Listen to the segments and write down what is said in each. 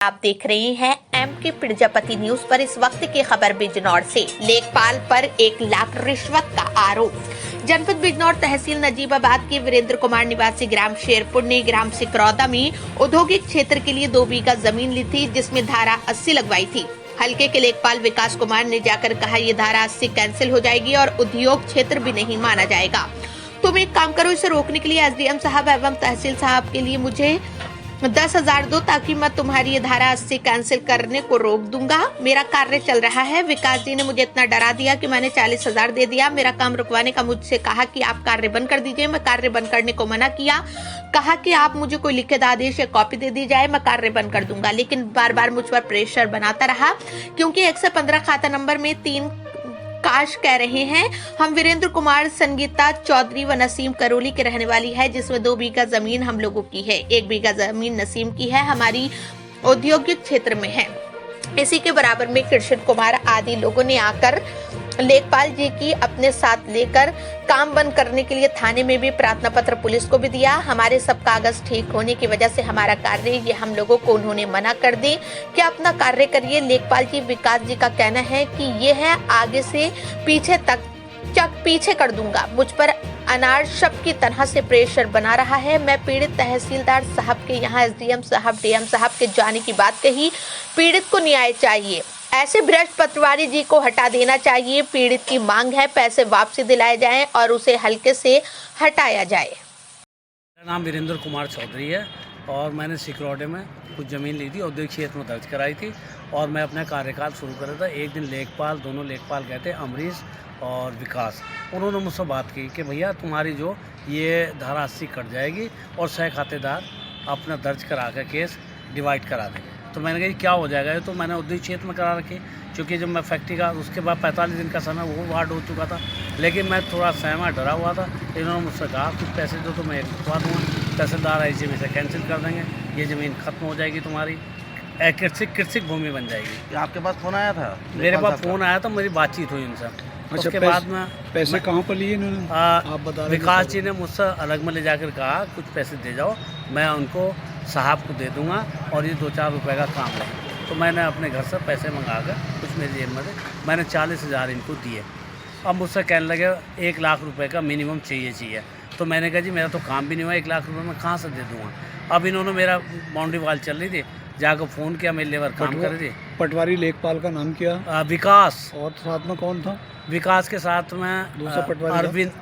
आप देख रहे हैं एमके प्रजापति न्यूज पर। इस वक्त की खबर बिजनौर से। लेखपाल पर 1 लाख रिश्वत का आरोप। जनपद बिजनौर तहसील नजीबाबाद के वीरेंद्र कुमार निवासी ग्राम शेरपुर ने ग्राम सिकरौदा में औद्योगिक क्षेत्र के लिए 2 बीघा जमीन ली थी, जिसमें धारा 80 लगवाई थी। हल्के के लेखपाल विकास कुमार ने जाकर कहा ये धारा 80 कैंसिल हो जाएगी और उद्योग क्षेत्र भी नहीं माना जाएगा। तुम एक काम करो, इसे रोकने के लिए एसडीएम साहब एवं तहसील साहब के लिए मुझे 10,000 दो, ताकि मैं तुम्हारी ये धारा 80 कैंसिल करने को रोक दूंगा। मेरा कार्य चल रहा है। विकास जी ने मुझे इतना डरा दिया कि मैंने 40,000 दे दिया। मेरा काम रुकवाने का मुझसे कहा कि आप कार्य बंद कर दीजिए। मैं कार्य बंद करने को मना किया, कहा कि आप मुझे कोई लिखित आदेश या कॉपी दे दी जाए, मैं कार्य बंद कर दूंगा। लेकिन बार बार मुझ पर प्रेशर बनाता रहा, क्योंकि 115 खाता नंबर में 3 काश कह रहे हैं। हम वीरेंद्र कुमार, संगीता चौधरी व नसीम करौली के रहने वाली है, जिसमें 2 बीघा जमीन हम लोगों की है। 1 बीघा जमीन नसीम की है, हमारी औद्योगिक क्षेत्र में है। इसी के बराबर में कृष्ण कुमार आदि लोगों ने आकर लेखपाल जी की अपने साथ लेकर काम बंद करने के लिए थाने में भी प्रार्थना पत्र पुलिस को भी दिया। हमारे सब कागज ठीक होने की वजह से हमारा कार्य ये हम लोगों को उन्होंने मना कर दी कि अपना कार्य करिए। लेखपाल जी विकास जी का कहना है कि ये है आगे से पीछे तक पीछे कर दूंगा। मुझ पर अनार शब्द की तरह से प्रेशर बना रहा है। मैं पीड़ित तहसीलदार साहब के यहाँ एसडीएम साहब, डीएम साहब के जाने की बात कही। पीड़ित को न्याय चाहिए, ऐसे भ्रष्ट पटवारी जी को हटा देना चाहिए। पीड़ित की मांग है पैसे वापसी दिलाए जाएं और उसे हल्के से हटाया जाए। मेरा नाम वीरेंद्र कुमार चौधरी है और मैंने सिकरौडे में कुछ ज़मीन ली थी, औद्योगिक क्षेत्र में दर्ज कराई थी और मैं अपना कार्यकाल शुरू कर रहा था। एक दिन दोनों लेखपाल गए थे, अमरीश और विकास। उन्होंने मुझसे बात की कि भैया तुम्हारी जो ये धारा 80 कट जाएगी और 100 खातेदार अपना दर्ज करा कर केस डिवाइड करा देंगे। तो मैंने कहा क्या हो जाएगा? तो मैंने औद्योगिक क्षेत्र में करा रखी, क्योंकि जब मैं फैक्ट्री का उसके बाद 45 दिन का समय वो वार्ड हो चुका था। लेकिन मैं थोड़ा सहमा डरा हुआ था। इन्होंने मुझसे कहा कुछ पैसे दो तो मैं रुकवा दूँगा, तहसीलदार आई से कैंसिल कर देंगे, ये ज़मीन खत्म हो जाएगी, तुम्हारी कृषि भूमि बन जाएगी। आपके पास फ़ोन आया था? मेरे पास फ़ोन आया था, मेरी बातचीत हुई उनसे। अच्छा, उसके बाद में पैसे कहाँ पर लिए इन्होंने? आप बता रहे विकास जी ने मुझसे अलग में ले जाकर कहा कुछ पैसे दे जाओ, मैं उनको साहब को दे दूंगा और ये 2-4 रुपए का काम है। तो मैंने अपने घर से पैसे मंगा कर कुछ मेरी जेब में मैंने 40,000 इनको दिए। अब मुझसे कहने लगे 1 लाख रुपए का मिनिमम चाहिए। तो मैंने कहा जी मेरा तो काम भी नहीं हुआ, 1 लाख रुपए मैं कहाँ से दे दूँगा? अब इन्होंने मेरा बाउंड्री वाल चल रही थी, जाकर फ़ोन किया, मेरे लेबर काम कर रही थी। पटवारी लेखपाल का नाम क्या? विकास। और साथ में कौन था? विकास के साथ में दूसरा पटवारी अरविंद,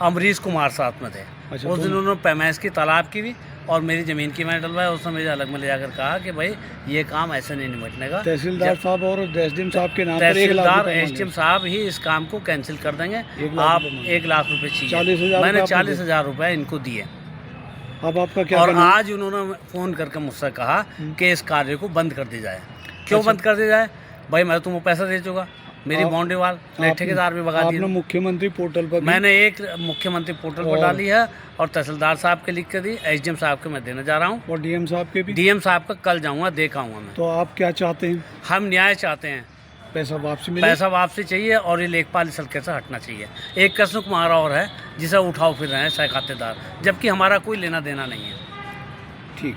अमरीश कुमार साथ में थे। अच्छा, उस दिन उन्होंने पैमाइश की, तालाब की भी और मेरी ज़मीन की मैंने डलवाया। उसने मुझे अलग में ले जाकर कहा कि भाई ये काम ऐसे नहीं निपटने का। तहसीलदार साहब और एसडीएम साहब के नाम पर तहसीलदार एसडीएम साहब ही इस काम को कैंसिल कर देंगे। आप 1 लाख रुपए चाहिए। मैंने 40,000 रुपये इनको दिए। अब आपका क्या? और आज उन्होंने फ़ोन करके मुझसे कहा कि इस कार्य को बंद कर दिया जाए। क्यों बंद कर दिया जाए? भाई मैं तुमको पैसा दे चुका, मेरी बाउंड्री वाल ठेकेदार भी भगा दिया। आपने मुख्यमंत्री पोर्टल पर मैंने एक मुख्यमंत्री पोर्टल पर डाली है और तहसीलदार साहब के लिख के दी, एसडीएम साहब के मैं देने जा रहा हूँ और डीएम साहब के भी। डीएम साहब का कल जाऊँगा, देख आऊँगा मैं। तो आप क्या चाहते हैं? हम न्याय चाहते हैं, पैसा वापसी मिले? पैसा वापसी चाहिए और ये लेखपाल इस हल्के से हटना चाहिए। एक कृष्ण कुमार और है जिसे उठाओ फिर रहे हैं 100 खातेदार, जबकि हमारा कोई लेना देना नहीं है। ठीक।